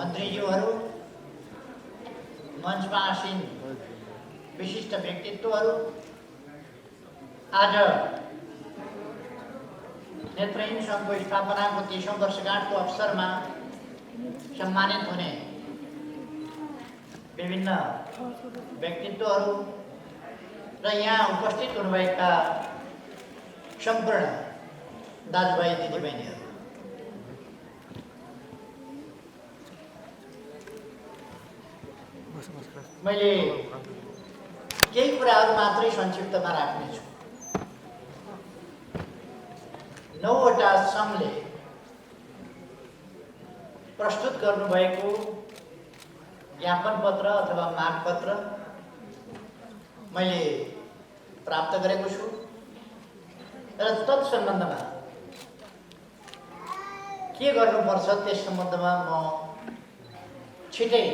मन्त्रीज्यूहरू, मञ्चमा आसीन विशिष्ट व्यक्तित्वहरू, आज नेत्रहीन सङ्घको स्थापनाको 30औं वर्षगाँठको अवसरमा सम्मानित हुने विभिन्न व्यक्तित्वहरू र यहाँ उपस्थित हुनुभएका सम्पूर्ण दाजुभाइ दिदीबहिनीहरू, मैले केही कुराहरू मात्रै संक्षिप्तमा राख्नेछु। 9वटा सङ्घले प्रस्तुत गर्नुभएको ज्ञापन पत्र अथवा मागपत्र मैले प्राप्त गरेको छु र तत्सम्बन्धमा के गर्नुपर्छ त्यस सम्बन्धमा म छिटै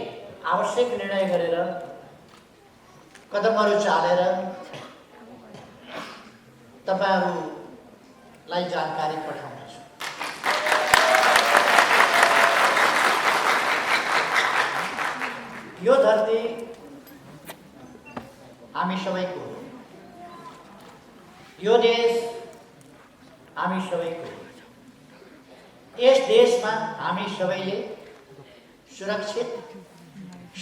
आवश्यक निर्णय गरेर कदमहरू चालेर तपाईहरुलाई जानकारी पठाउनेछु। यो धरती हामी सबैको हो, यो देश हामी सबैको हो। यस देशमा हामी सबैले सुरक्षित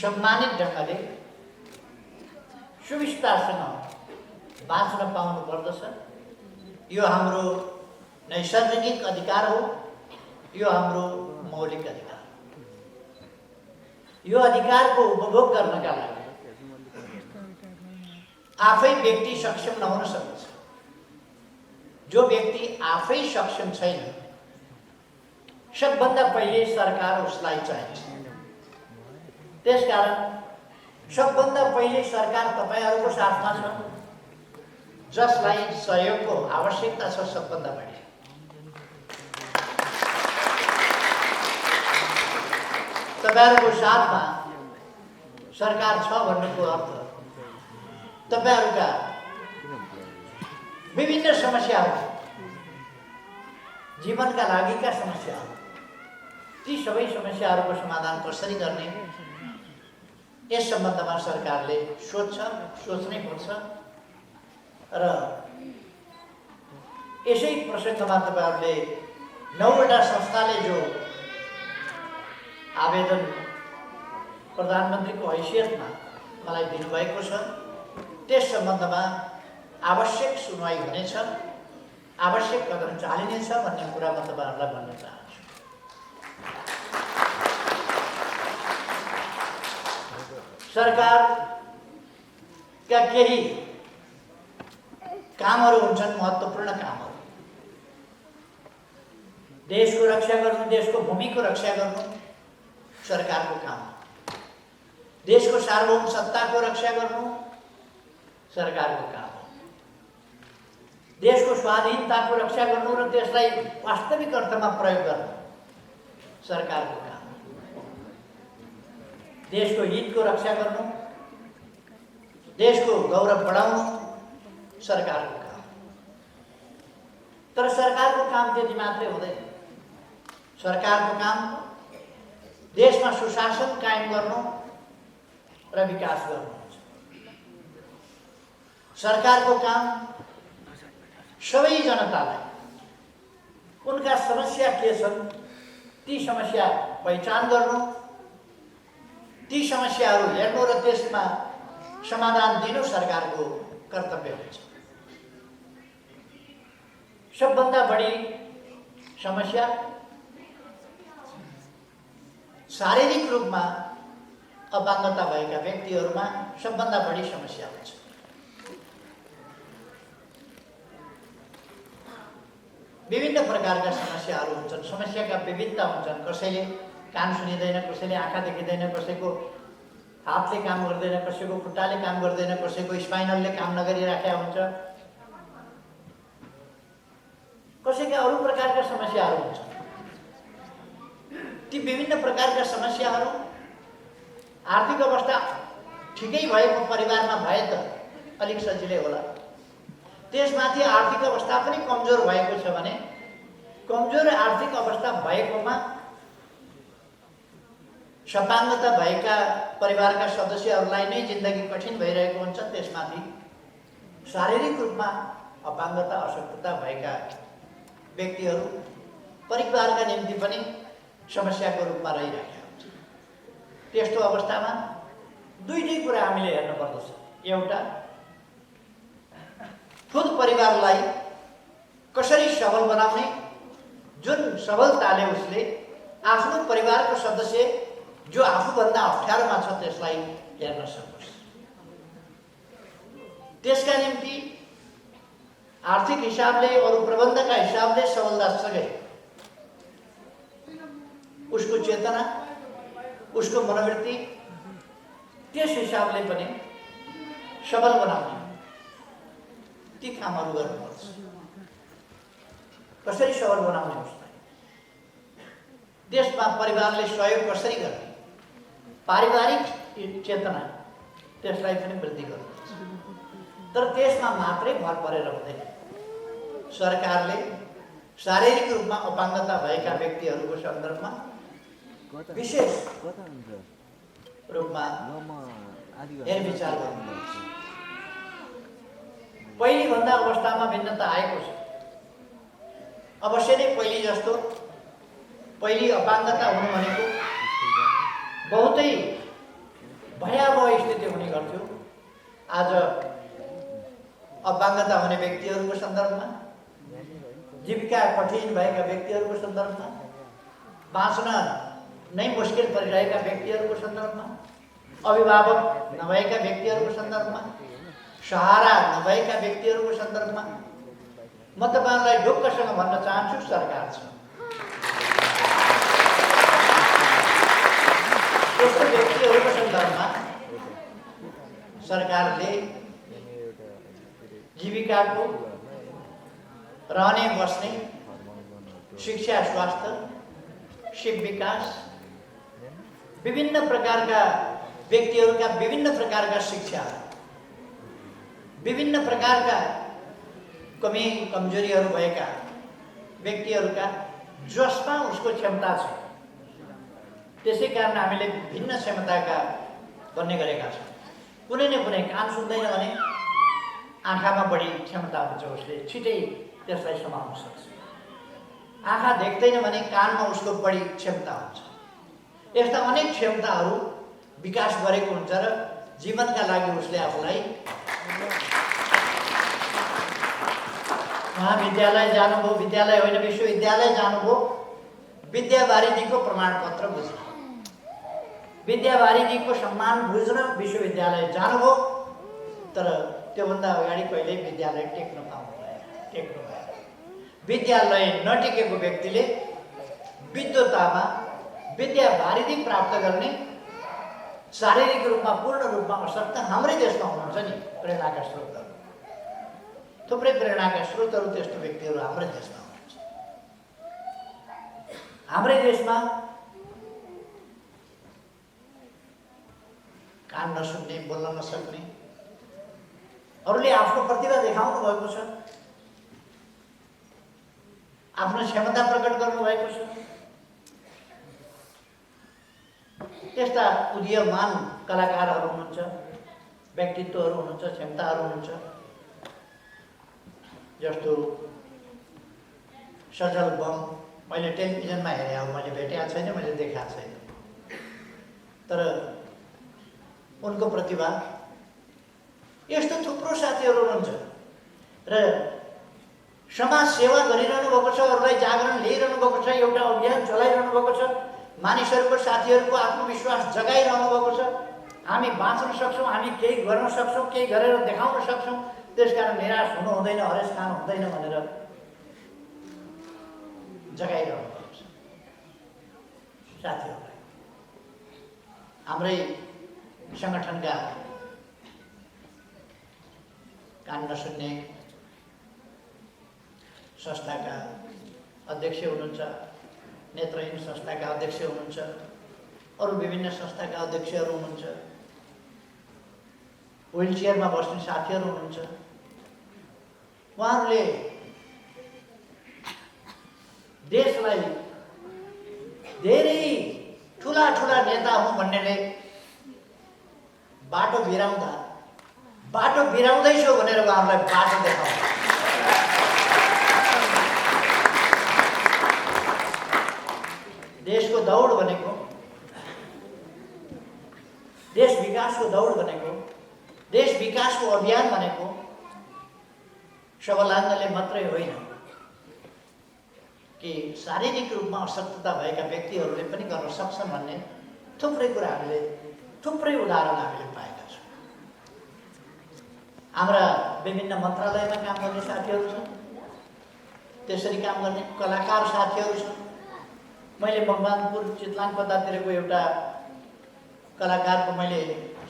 सम्मानित ढङ्गले सुविस्तारसँग बाँच्न पाउनु पर्दछ। यो हाम्रो नैसर्गिक अधिकार हो, यो हाम्रो मौलिक अधिकार हो। यो अधिकारको उपभोग गर्नका लागि आफै व्यक्ति सक्षम नहुन सक्छ। जो व्यक्ति आफै सक्षम छैन, सबभन्दा पहिले सरकार उसलाई चाहिन्छ। त्यसकारण सबभन्दा पहिले सरकार तपाईहरुको साथमा छ, जसलाई सहयोगको आवश्यकता छ सबभन्दा बढी। तपाईहरुको साथमा सरकार छ भन्नुको अर्थ तपाईहरुका विभिन्न समस्याहरू, जीवनका लागिका समस्याहरू, ती सबै समस्याहरूको समाधान कसरी गर्ने यस सम्बन्धमा सरकारले सोच्नै पर्छ र यसै प्रसङ्गमा तपाईहरुले 9वटा संस्थाले जो आवेदन प्रधानमन्त्रीको हैसियतमा मलाई दिनुभएको छ त्यस सम्बन्धमा आवश्यक सुनवाई हुनेछ, आवश्यक कदम चालिनेछ भन्ने कुरा म तपाईहरुलाई भन्न चाहन्छु। सरकारका केही कामहरू हुन्छन्, महत्त्वपूर्ण कामहरू। देशको रक्षा गर्नु, देशको भूमिको रक्षा गर्नु सरकारको काम हो। देशको सार्वभौम सत्ताको रक्षा गर्नु सरकारको काम हो। देशको स्वाधीनताको रक्षा गर्नु र त्यसलाई वास्तविक अर्थमा प्रयोग गर्नु सरकारको काम। देशको हितको रक्षा गर्नु, देशको गौरव बढाउनु सरकारको काम। तर सरकारको काम त्यति मात्रै हुँदैन। सरकारको काम देशमा सुशासन कायम गर्नु र विकास गर्नु हुन्छ। सरकारको काम सबै जनतालाई उनका समस्या के छन् ती समस्या पहिचान गर्नु, ती समस्याहरू हेर्नु र त्यसमा समाधान दिनु सरकारको कर्तव्य हुन्छ। सबभन्दा बढी समस्या शारीरिक रूपमा अपाङ्गता भएका व्यक्तिहरूमा सबभन्दा बढी समस्या हुन्छ। विभिन्न प्रकारका समस्याहरू हुन्छन्, समस्याका विविधता हुन्छन्। कसैले कान सुनिँदैन, कसैले आँखा देखिँदैन, कसैको हातले काम गर्दैन, कसैको खुट्टाले काम गर्दैन, कसैको स्पाइनलले काम नगरिराखेका हुन्छ, कसैका अरू प्रकारका समस्याहरू हुन्छन्। ती विभिन्न प्रकारका समस्याहरू आर्थिक अवस्था ठिकै भएको परिवारमा भए त अलिक सजिलै होला। त्यसमाथि आर्थिक अवस्था पनि कमजोर भएको छ भने कमजोर आर्थिक अवस्था भएकोमा सपाङ्गता भएका परिवारका सदस्यहरूलाई नै जिन्दगी कठिन भइरहेको हुन्छ। त्यसमाथि शारीरिक रूपमा अपाङ्गता अशक्तता भएका व्यक्तिहरू परिवारका निम्ति पनि समस्याको रूपमा रहिरहेका हुन्छ। त्यस्तो अवस्थामा दुईटै कुरा हामीले हेर्नुपर्दछ। एउटा, खुद परिवारलाई कसरी सबल बनाउने, जुन सबलताले उसले आफ्नो परिवारको सदस्य जो आफूभन्दा अप्ठ्यारोमा छ त्यसलाई हेर्न सकोस्। त्यसका निम्ति आर्थिक हिसाबले अरू प्रबन्धका हिसाबले सबलतासँगै उसको चेतना, उसको मनोवृत्ति त्यस हिसाबले पनि सबल बनाउने ती कामहरू गर्नुपर्छ। कसरी सबल बनाउने उसलाई, देशमा परिवारले सहयोग कसरी गर्ने, पारिवारिक चेतना त्यसलाई पनि वृद्धि गर्नुपर्छ। तर त्यसमा मात्रै भर परेर हुँदैन। सरकारले शारीरिक रूपमा अपाङ्गता भएका व्यक्तिहरूको सन्दर्भमा विशेष रूपमा हेरविचार गर्नुपर्छ। पहिलेभन्दा अवस्थामा भिन्नता आएको छ। अवश्य नै पहिले जस्तो पहिले अपाङ्गता हुनु भनेको बहुतै भयावह स्थिति हुने गर्थ्यो। आज अपाङ्गता हुने व्यक्तिहरूको सन्दर्भमा, जीविका कठिन भएका व्यक्तिहरूको सन्दर्भमा, बाँच्न नै मुस्किल परिरहेका व्यक्तिहरूको सन्दर्भमा, अभिभावक नभएका व्यक्तिहरूको सन्दर्भमा, सहारा नभएका व्यक्तिहरूको सन्दर्भमा म तपाईँहरूलाई ढुक्कसँग भन्न चाहन्छु, सरकार छ। त्यस्तो व्यक्तिहरूको सन्दर्भमा सरकारले जीविकाको, रहने बस्ने, शिक्षा, स्वास्थ्य, शिव विकास, विभिन्न प्रकारका व्यक्तिहरूका विभिन्न प्रकारका शिक्षा, विभिन्न प्रकारका कमी कमजोरीहरू भएका व्यक्तिहरूका जसमा उसको क्षमता छ, त्यसै कारण हामीले भिन्न क्षमताका बन्ने गरेका छौँ। कुनै न कुनै कान सुन्दैन भने आँखामा बढी क्षमता हुन्छ, उसले छिटै त्यसलाई समाउन सक्छ। आँखा देख्दैन भने कानमा उसको बढी क्षमता हुन्छ। यस्ता अनेक क्षमताहरू विकास गरेको हुन्छ र जीवनका लागि उसले आफूलाई महाविद्यालय जानुभयो, विद्यालय होइन विश्वविद्यालय जानुभयो, विद्यावारिधीको प्रमाणपत्र बुझ्न, विद्यावारिधीको सम्मान बुझ्न विश्वविद्यालय जानुभयो। तर त्योभन्दा अगाडि कहिल्यै विद्यालय टेक्न भएन। विद्यालय नटेकेको व्यक्तिले विद्वतामा विद्यावारिधि प्राप्त गर्ने शारीरिक रूपमा पूर्ण रूपमा अशक्त हाम्रै देशमा हुनुहुन्छ नि। प्रेरणाका स्रोतहरू, थुप्रै प्रेरणाका स्रोतहरू त्यस्तो व्यक्तिहरू हाम्रै देशमा हुनुहुन्छ। हाम्रै देशमा कान नसुन्ने, बोल्न नसक्ने, अरूले आफ्नो प्रतिभा देखाउनु भएको छ, आफ्नो क्षमता प्रकट गर्नुभएको छ। त्यस्ता उदीयमान कलाकारहरू हुनुहुन्छ, व्यक्तित्वहरू हुनुहुन्छ, क्षमताहरू हुनुहुन्छ। जस्तो सजल बम मैले टेलिभिजनमा हेरेँ, अब मैले भेटेको छैन, मैले देखाएको छैन, तर उनको प्रतिभा। यस्तो थुप्रो साथीहरू हुनुहुन्छ र समाज सेवा गरिरहनु भएको छ, अरूलाई जागरण ल्याइरहनु भएको छ, एउटा अभियान चलाइरहनु भएको छ, मानिसहरूको, साथीहरूको आत्मविश्वास जगाइरहनु भएको छ। हामी बाँच्न सक्छौँ, हामी केही गर्न सक्छौँ, केही गरेर देखाउन सक्छौँ। त्यसकारण निराश हुनु हुँदैन, हरेस खानु हुँदैन भनेर जगाइरहनु भएको छ साथीहरूलाई। हाम्रै सङ्गठनका कान नसुन्ने संस्थाका अध्यक्ष हुनुहुन्छ, नेत्रहीन संस्थाका अध्यक्ष हुनुहुन्छ, अरू विभिन्न संस्थाका अध्यक्षहरू हुनुहुन्छ, व्हील चेयरमा बस्ने साथीहरू हुनुहुन्छ। उहाँहरूले देशलाई धेरै ठुला ठुला नेता हुँ भन्नेले बाटो बिराउँदैछु भनेर उहाँहरूलाई बाटो देखाउँछ। देशको दौड भनेको, देश विकासको दौड भनेको, देश विकासको अभियान भनेको सबलाङ्गले मात्रै होइन कि शारीरिक रूपमा अशक्तता भएका व्यक्तिहरूले पनि गर्न सक्छन् भन्ने थुप्रै उदाहरण हामीले पाएका छौँ। हाम्रा विभिन्न मन्त्रालयमा काम गर्ने साथीहरू छन्, त्यसरी काम गर्ने कलाकार साथीहरू छन्। मैले मकवानपुर चितलाङ पदातिरको एउटा कलाकारको मैले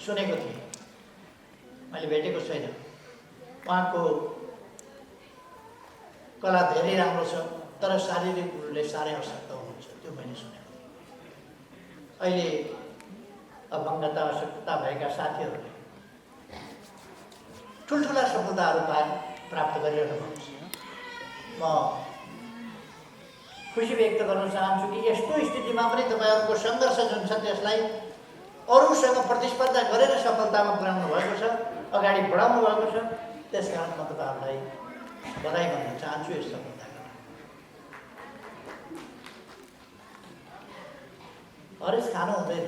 सुनेको थिएँ, मैले भेटेको छैन। उहाँको कला धेरै राम्रो छ, तर शारीरिक रूपले साह्रै अशक्त हुनुहुन्छ, त्यो मैले सुनेको थिएँ। अहिले अपङ्गता अशक्तता भएका साथीहरूले ठुल्ठुला सफलताहरू प्राप्त गरिरहनु भएको छ। म खुसी व्यक्त गर्न चाहन्छु कि यस्तो स्थितिमा पनि तपाईँहरूको सङ्घर्ष जुन छ त्यसलाई अरूसँग प्रतिस्पर्धा गरेर सफलतामा पुर्याउनु भएको छ, अगाडि बढाउनु भएको छ। त्यसकारण म तपाईँहरूलाई बधाई भन्न चाहन्छु यस सफलताको। हरेस खानु हुँदैन।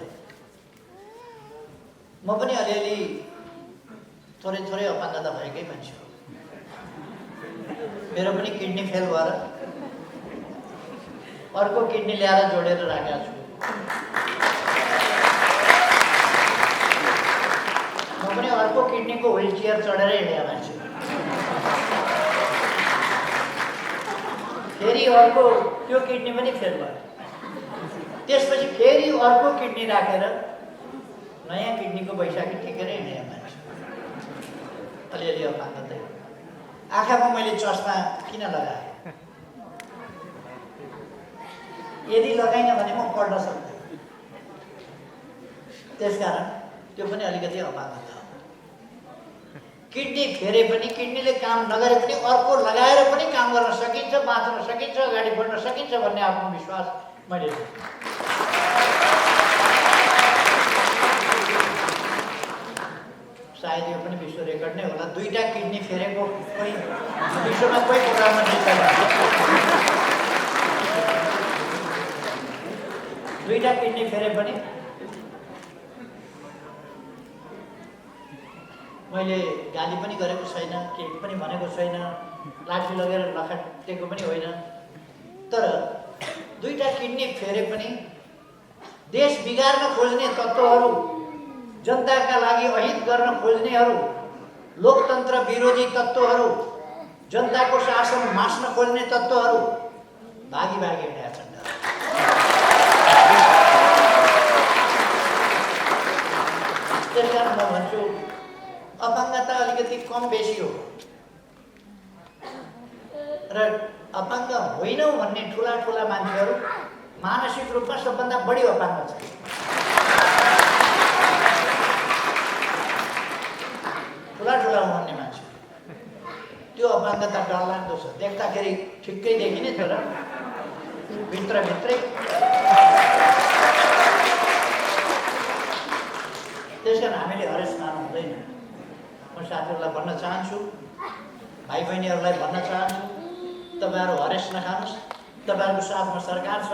म पनि अलिअलि थोरै अपाङ्गता भएकै मान्छे हो। मेरो पनि किडनी फेल भएर अर्को किडनी ल्याएर जोडेर राखेको छु। म पनि अर्को किडनीको व्हिल चेयर चढेर हिँडेको मान्छे। फेरि अर्को त्यो किडनी पनि फेल भयो। त्यसपछि फेरि अर्को किडनी राखेर नयाँ किडनीको बैशाखी टेकेर हिँडेको मान्छे। अलिअलि अपाङ्गतै। आँखामा मैले चस्मा किन लगाएँ? यदि लगाइन भने म पढ्न सक्थेँ। त्यसकारण त्यो पनि अलिकति अपाङ्गता हो। किडनी फेरे पनि, किडनीले काम नगरे पनि अर्को लगाएर पनि काम गर्न सकिन्छ, बाँच्न सकिन्छ, अगाडि बढ्न सकिन्छ भन्ने आत्मविश्वास मैले सायद यो पनि विश्व रेकर्ड नै होला। 2टा किडनी फेरेको कोही विश्वमा कोही प्रोग्राममा जित्दैन। 2टा किडनी फेरे पनि मैले गाली पनि गरेको छैन, केही पनि भनेको छैन, लाठी लगेर नखाटेको पनि होइन। तर 2टा किडनी फेरे पनि देश बिगार्न खोज्ने तत्त्वहरू, जनताका लागि अहित गर्न खोज्नेहरू, लोकतन्त्र विरोधी तत्त्वहरू, जनताको शासन मास्न खोज्ने तत्त्वहरू भागी हिँडेका छन्। त्यसकारण म भन्छु अपाङ्गता अलिकति कम बेसी हो र अपाङ्ग होइनौँ भन्ने ठुला मान्छेहरू मानसिक रूपमा सबभन्दा बढी अपाङ्ग छ। ठुला भन्ने मान्छे त्यो अपाङ्गता डरलाग्दो छ। देख्दाखेरि ठिक्कै देखिने तर भित्रभित्रै। त्यसकारण हामीले हरेस खानु हुँदैन। म साथीहरूलाई भन्न चाहन्छु, भाइ बहिनीहरूलाई भन्न चाहन्छु, तपाईँहरू हरेस नखानुहोस्। तपाईँहरूको साथमा सरकार छ।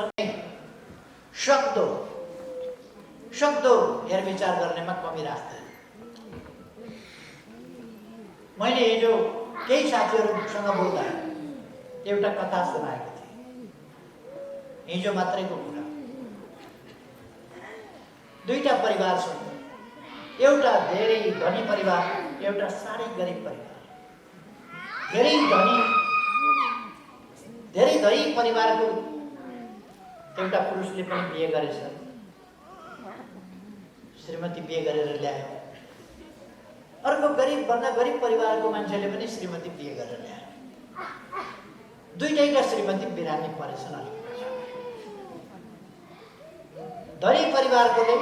सक्दो हेरविचार गर्नेमा कमी राख्दैन। मैले हिजो केही साथीहरूसँग बोल्दा एउटा कथा सुनाएको थिएँ। हिजो मात्रैको कुरा। 2टा परिवार छन्, एउटा धेरै धनी परिवार, एउटा साह्रै गरिब परिवार। धेरै धनी परिवारको एउटा पुरुषले पनि बिहे गरेछ, श्रीमती बिहे गरेर ल्यायो। अर्को गरिबभन्दा गरिब परिवारको मान्छेले पनि श्रीमती बिहे गरेर ल्यायो। 2टैका श्रीमती बिरामी परेछन्। धनी परिवारकोले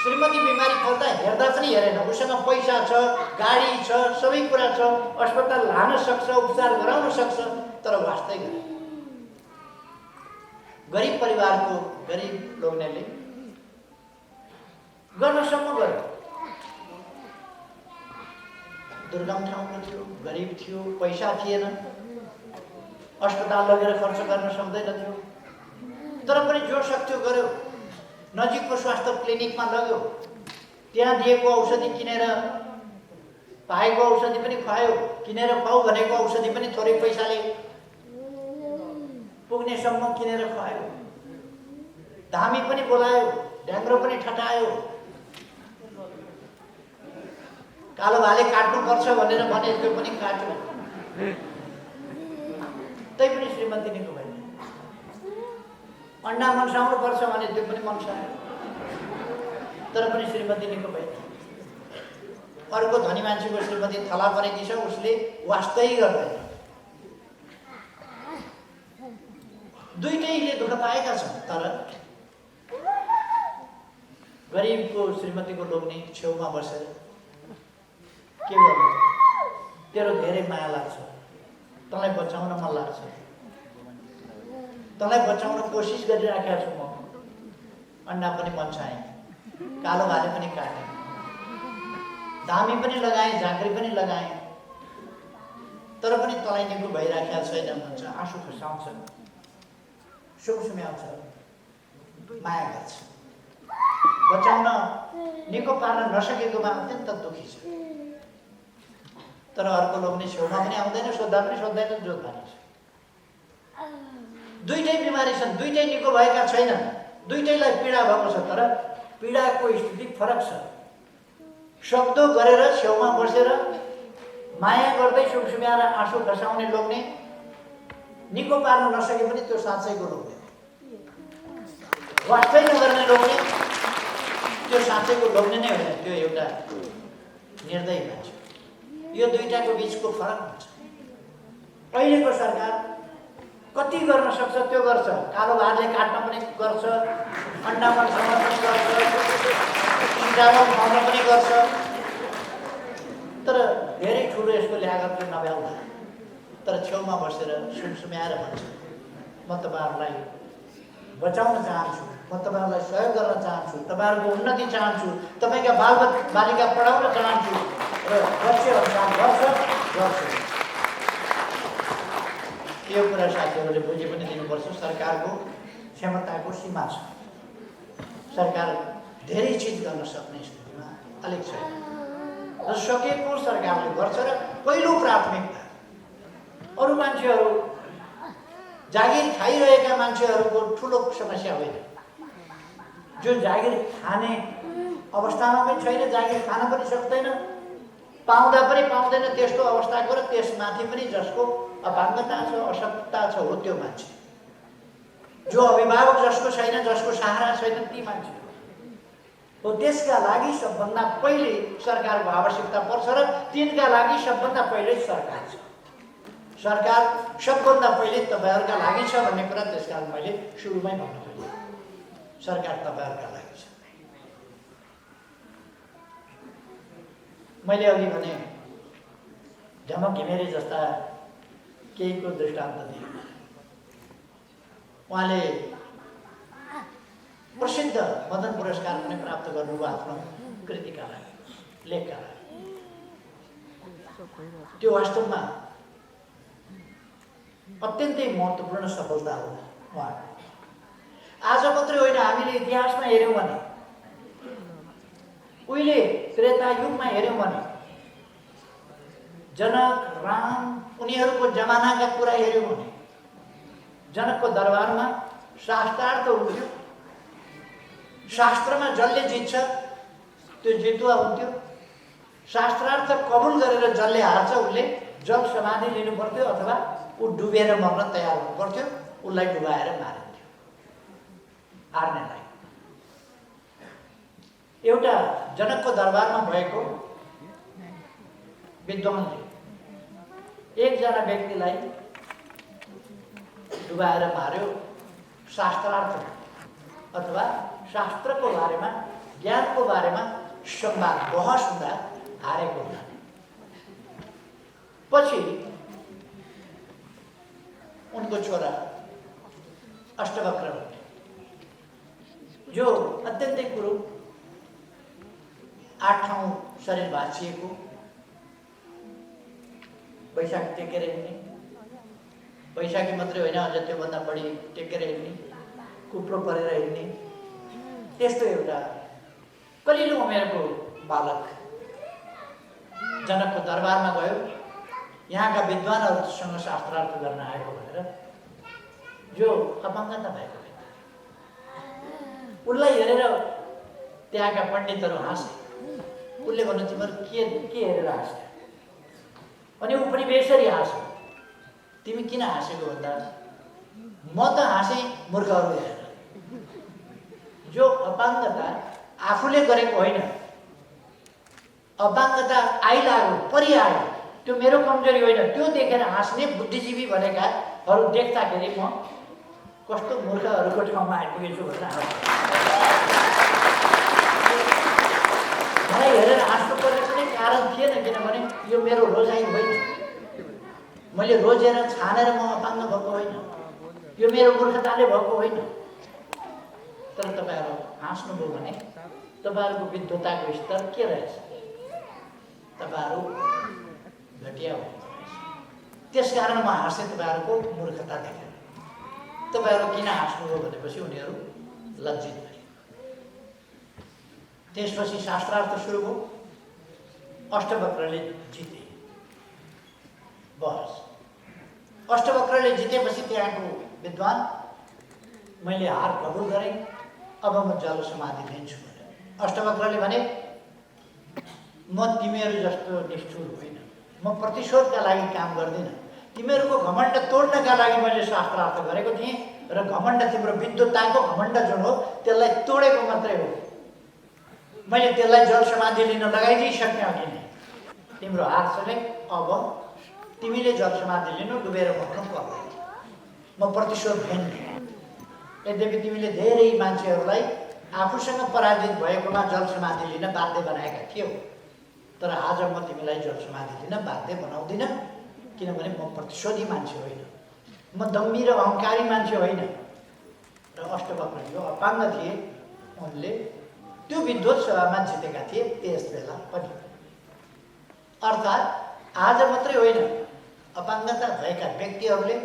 श्रीमती बिमारी पर्दा हेर्दा पनि हेरेन। उसँग पैसा छ, गाडी छ, सबै कुरा छ, अस्पताल लान सक्छ, उपचार गराउन सक्छ, तर वास्तै गरेन। गरिब परिवारको गरिब लोग्नेले गर्नसम्म गयो। दुर्गम ठाउँको थियो, गरिब थियो, पैसा थिएन, अस्पताल लगेर खर्च गर्न सक्दैन थियो, तर पनि जो सक्थ्यो गर्यो। नजिकको स्वास्थ्य क्लिनिकमा लग्यो, त्यहाँ दिएको औषधि किनेर, पाएको औषधि पनि खुवायो, किनेर पाऊ भनेको औषधि पनि थोरै पैसाले पुग्नेसम्म किनेर खुवायो। धामी पनि बोलायो, ढ्याङ्ग्रो पनि ठटायो, कालो भाले काट्नुपर्छ भनेर भने त्यो पनि काट्यो। तै पनि श्रीमती निको भएन। अन्डा मनसाउनु पर्छ भने त्यो पनि मनसायो, तर पनि श्रीमती निको भएन। अर्को धनी मान्छेको श्रीमती थला परेकी छ, उसले वास्तै गर्दैन। दुईटैले दुःख पाएका छन्, तर गरिबको श्रीमतीको लोग्ने छेउमा बसेर के गर्नु, तेरो धेरै माया लाग्छ, तँलाई बचाउन मन लाग्छ, तँलाई बचाउन कोसिस गरिराखेको छु म। अन्डा पनि मनसाएँ, कालो भाले पनि काटेँ, धामी पनि लगाएँ, झाँक्री पनि लगाएँ, तर पनि तँलाई निको भइराखेको छैन भन्छ। आँसु खसाउँछ, सुमसुम्याउँछ, माया गर्छ। बचाउन, निको पार्न नसकेकोमा अत्यन्त दुःखी छ। तर अर्को लोग्ने छेउमा पनि आउँदैन, सोद्धा पनि सोध्दैन, जो मानिस। दुईटै बिमारी छन्, दुईटै निको भएका छैनन्, दुईटैलाई पीडा भएको छ, तर पीडाको स्थिति फरक छ। सक्दो गरेर छेउमा बसेर माया गर्दै सुमसुम्याएर आँसु खसाउने लोग्ने, निको पार्न नसके पनि त्यो साँच्चैको लोग्ने। वास्तै नगर्ने लोग्ने त्यो साँच्चैको लोग्ने नै होइन, त्यो एउटा निर्दयी मान्छे। यो दुईटाको बिचको फरक हुन्छ। अहिलेको सरकार कति गर्न सक्छ त्यो गर्छ। कालो भाले काट्न पनि गर्छ, अन्डा मनसाउन पनि गर्छ, इन्डामा खुवाउन पनि गर्छ, तर धेरै ठुलो यसको ल्यागत चाहिँ नभ्याउला। तर छेउमा बसेर सुमसुम्याएर भन्छ, म तपाईँहरूलाई बचाउन चाहन्छु, म तपाईँहरूलाई सहयोग गर्न चाहन्छु, तपाईँहरूको उन्नति चाहन्छु, तपाईँका बालिका पढाउन चाहन्छु र लक्ष्य अनुसार गर्छ। यो कुरा साथीहरूले बुझे पनि दिनुपर्छ। सरकारको क्षमताको सीमा छ। सरकार धेरै चिज गर्न सक्ने स्थितिमा अलिक छैन, र सकेको सरकारले गर्छ। र पहिलो प्राथमिकता अरू मान्छेहरू, जागिर खाइरहेका मान्छेहरूको ठुलो समस्या होइन। जो जागिर खाने अवस्थामा पनि छैन, जागिर खान पनि सक्दैन, पाउँदा पनि पाउँदैन, त्यस्तो अवस्थाको र त्यसमाथि पनि जसको अपाङ्गता छ, अशक्तता छ, हो त्यो मान्छे। जो अभिभावक जसको छैन, जसको सहारा छैन, ती मान्छे हो। त्यसका लागि सबभन्दा पहिले सरकारको आवश्यकता पर्छ, र तिनका लागि सबभन्दा पहिले सरकार छ। सरकार सबभन्दा पहिले तपाईँहरूका लागि छ भन्ने कुरा त्यसकारण मैले सुरुमै भन्नु पर्यो। सरकार तपाईँहरूका लागि छ। मैले अघि भने झमक घिमिरे जस्ता केहीको दृष्टान्त दिएँ। उहाँले प्रसिद्ध मदन पुरस्कार पनि प्राप्त गर्नुभयो आफ्नो कृतिका लागि, लेखका लागि। त्यो वास्तवमा अत्यन्तै महत्त्वपूर्ण सफलता हो उहाँको। आज मात्रै होइन, हामीले इतिहासमा हेऱ्यौँ भने, उहिले त्रेता युगमा हेऱ्यौँ भने, जनक, राम, उनीहरूको जमानाका कुरा हेऱ्यौँ भने, जनकको दरबारमा शास्त्रार्थ हुन्थ्यो। शास्त्रमा जसले जित्छ त्यो जितुवा हुन्थ्यो। शास्त्रार्थ कबुल गरेर जसले हार्छ उसले जल समाधि लिनु पर्थ्यो, अथवा ऊ डुबेर मर्न तयार हुनु पर्थ्यो, उसलाई डुबाएर मारिन्थ्यो हार्नेलाई। एउटा जनकको दरबारमा भएको विद्वानले एकजना व्यक्तिलाई डुबाएर मार्यो, शास्त्रार्थ अथवा शास्त्रको बारेमा, ज्ञानको बारेमा संवाद बहस हुँदा हारेको हुँदा। पछि उनको छोरा अष्टवक्र, जो अत्यन्तै कुरूप, 8 ठाउँ शरीर भाँचिएको, बैशाख टेकेर हिँड्ने, बैशाखी मात्रै होइन अझ त्योभन्दा बढी टेकेर हिँड्ने, कुप्रो परेर हिँड्ने, त्यस्तो एउटा कलिलो उमेरको बालक जनकको दरबारमा गयो। यहाँका विद्वानहरूसँग शास्त्रार्थ गर्न आएको भनेर जो अपाङ्गता भएको व्यक्ति, उसलाई हेरेर त्यहाँका पण्डितहरू हाँसे। उसले भन्नु तिमीहरू के हेरेर हाँस्यो? अनि ऊ पनि बेसरी हाँस्यो। तिमी किन हाँसेको भन्दा म त हाँसेँ मूर्खहरू हेरेर। जो अपाङ्गता आफूले गरेको होइन, अपाङ्गता आइलाग्यो, परिआयो, त्यो मेरो कमजोरी होइन, त्यो देखेर हाँस्ने बुद्धिजीवी भनेकाहरू देख्दाखेरि म कस्तो मूर्खहरूको ठाउँमा आइपुगेछु भनेर मलाई हेरेर हाँस्नुपर्ने कुनै कारण थिएन, किनभने यो मेरो रोजाइ होइन। मैले रोजेर छानेर म अपाङ्ग भएको होइन, यो मेरो मूर्खताले भएको होइन। तर तपाईँहरू हाँस्नुभयो भने तपाईँहरूको विद्वताको स्तर के रहेछ? तपाईँहरू घटिया हुनुहुन्छ। त्यसकारण म हाँसेँ तपाईँहरूको मूर्खता देखेर। तपाईँहरू किन हाँस्नुभयो भनेपछि उनीहरू लज्जित भए। त्यसपछि शास्त्रार्थ सुरु भयो। अष्टवक्रले जिते बहस। अष्टवक्रले जितेपछि त्यहाँको विद्वान मैले हार कबुल गरेँ, अब म जल समाधि लिन्छु भनेर। अष्टवक्रले भने म तिमीहरू जस्तो निष्ठुर होइन, म प्रतिशोधका लागि काम गर्दिनँ। तिमीहरूको घमण्ड तोड्नका लागि मैले शास्त्रार्थ गरेको थिएँ र घमण्ड तिम्रो विद्वताको घमण्ड जुन हो त्यसलाई तोडेको मात्रै हो। मैले त्यसलाई जल समाधि लिन लगाइदिइसकेँ अघि नै। तिम्रो हारसँगै अब तिमीले जल समाधि लिनु, डुबेर मर्नु पर्दैन। म प्रतिशोध लिन्छु। यद्यपि तिमीले धेरै मान्छेहरूलाई आफूसँग पराजित भएकोमा जल समाधि लिन बाध्य बनाएका थियौ, तर आज म तिमीलाई जल समाधि लिन बाध्य बनाउँदिनँ, किनभने म प्रतिशोधी मान्छे होइन, म दम्भी र अहङ्कारी मान्छे होइन। र अष्टवक्र जो अपाङ्ग थिए उनले त्यो विद्वत सभामा जितेका थिए त्यस बेला पनि। अर्थात् आज मात्रै होइन, अपाङ्गता भएका व्यक्तिहरूले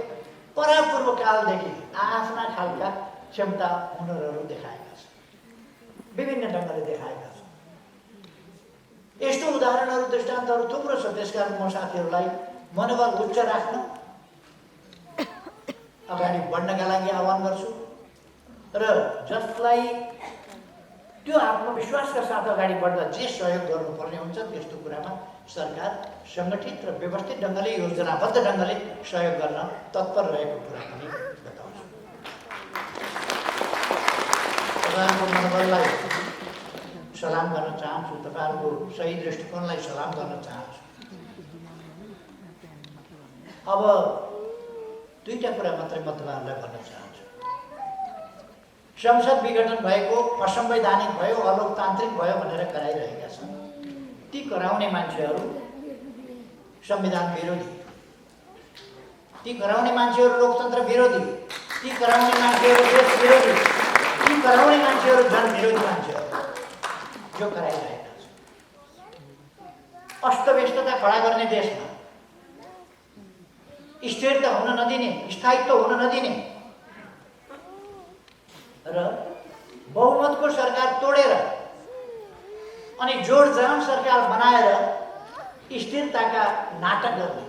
परापूर्व कालदेखि आफ्ना खालका क्षमता हुनरहरू देखाएका छन्, विभिन्न ढङ्गले देखाएका छन्। यस्तो उदाहरणहरू दृष्टान्तहरू थुप्रो छ। त्यसकारण म साथीहरूलाई मनोबल उच्च राख्न, अगाडि बढ्नका लागि आह्वान गर्छु र जसलाई त्यो आत्मविश्वासका साथ अगाडि बढ्दा जे सहयोग गर्नुपर्ने हुन्छ त्यस्तो कुरामा सरकार सङ्गठित र व्यवस्थित ढङ्गले, योजनाबद्ध ढङ्गले सहयोग गर्न तत्पर रहेको कुरा पनि बताउँछु। तपाईँहरूको मनोबललाई सलाम गर्न चाहन्छु, तपाईँहरूको सही दृष्टिकोणलाई सलाम गर्न चाहन्छु। अब दुईटा कुरा मात्रै म तपाईँहरूलाई भन्न चाहन्छु। संसद विघटन भएको, असंवैधानिक भयो, अलोकतान्त्रिक भयो भनेर कराइरहेका छन्। ती कराउने मान्छेहरू संविधान विरोधी, ती कराउने मान्छेहरू लोकतन्त्र विरोधी, ती कराउने मान्छेहरू देश विरोधी, ती कराउने मान्छेहरू जनविरोधी मान्छेहरू जो कराइरहेका छन्। अस्तव्यस्तता खडा गर्ने देशमा स्थिरता हुन नदिने, स्थायित्व हुन नदिने र बहुमतको सरकार तोडेर अनि जोडजाम सरकार बनाएर स्थिरताका नाटक गर्ने,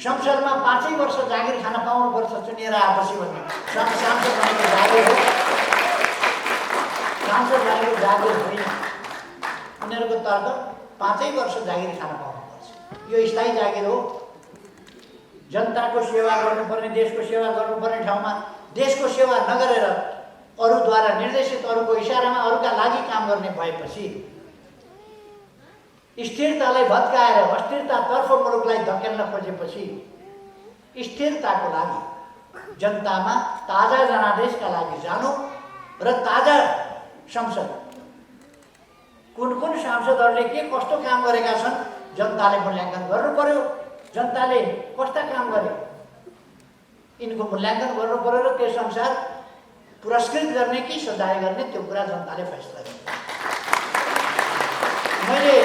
संसदमा 5 वर्ष जागिर खान पाउनुपर्छ चुनिएर आएपछि भन्ने सांसद भनेको जागिर हो, सांसद भनेको जागिर होइन। उनीहरूको तर्क 5 वर्ष जागिर खान पाउनुपर्छ, यो स्थायी जागिर हो। जनताको सेवा गर्नुपर्ने, देशको सेवा गर्नुपर्ने ठाउँमा देशको सेवा नगरेर अरूद्वारा निर्देशित, अरूको इसारामा अरूका लागि काम गर्ने भएपछि स्थिरतालाई भत्काएर अस्थिरतातर्फ मुलुकलाई धकेल्न खोजेपछि स्थिरताको लागि जनतामा ताजा जनादेशका लागि जानु र ताजा संसद, कुन कुन सांसदहरूले के कस्तो काम गरेका छन् जनताले मूल्याङ्कन गर्नु पर्यो। जनताले कस्ता काम गरे यिनको मूल्याङ्कन गर्नु पर्यो र त्यसअनुसार पुरस्कृत गर्ने कि सजाय गर्ने त्यो कुरा जनताले फैसला गर्छ। मैले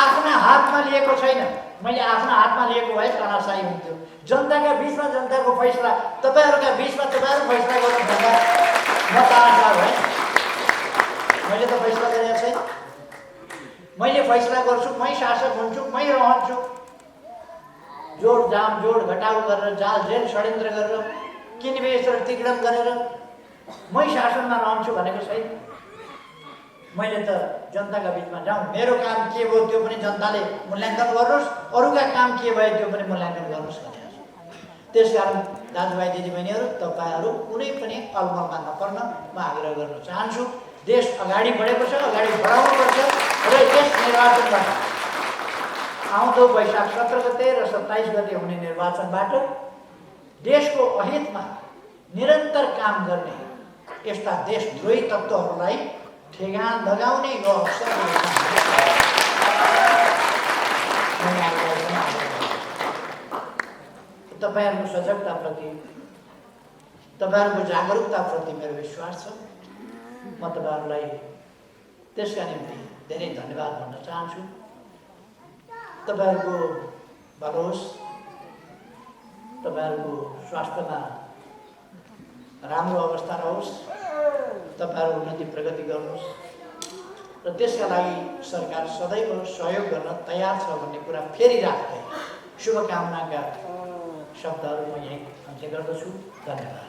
आफ्ना हातमा लिएको छैन। मैले आफ्ना हातमा लिएको भए तानाशाही हुन्थ्यो। जनताका बिचमा जनताको फैसला, तपाईँहरूका बिचमा तपाईँहरू फैसला गर्नु भन्दा म तानाशाह भएँ। मैले त फैसला गरेको छैन। मैले फैसला गर्छु, मै शासक हुन्छु, मै रहन्छु। जोड जाम जोड घटाउ गरेर, जाल जेल षड्यन्त्र गरेर, किनबेच र तिग्डम गरेर मै शासनमा रहन्छु भनेको छैन। मैले त जनताका बिचमा जाउँ, मेरो काम के भयो त्यो पनि जनताले मूल्याङ्कन गर्नुहोस्, अरूका काम के भयो त्यो पनि मूल्याङ्कन गर्नुहोस् भनेको छु। त्यसकारण दाजुभाइ दिदीबहिनीहरू, तपाईँहरू कुनै पनि अलमलमा नपर्न म आग्रह गर्न चाहन्छु। देश अगाडि बढेको छ, अगाडि बढाउनुपर्छ र यस निर्वाचनबाट, आउँदो वैशाख 17 गते र 27 गते हुने निर्वाचनबाट देशको अहितमा निरन्तर काम गर्ने यस्ता देशद्रोही तत्त्वहरूलाई ठेगान लगाउने यो अवसर तपाईँहरूको सजगताप्रति, तपाईँहरूको जागरुकताप्रति मेरो विश्वास छ। म तपाईँहरूलाई त्यसका निम्ति धेरै धन्यवाद भन्न चाहन्छु। तपाईँहरूको भलो होस्, तपाईँहरूको स्वास्थ्यमा राम्रो अवस्था रहोस्, तपाईँहरू उन्नति प्रगति गर्नुहोस् र त्यसका लागि सरकार सदैव सहयोग गर्न तयार छ भन्ने कुरा फेरि राख्दै शुभकामनाका शब्दहरू म यहीँ अन्त्य गर्दछु। धन्यवाद।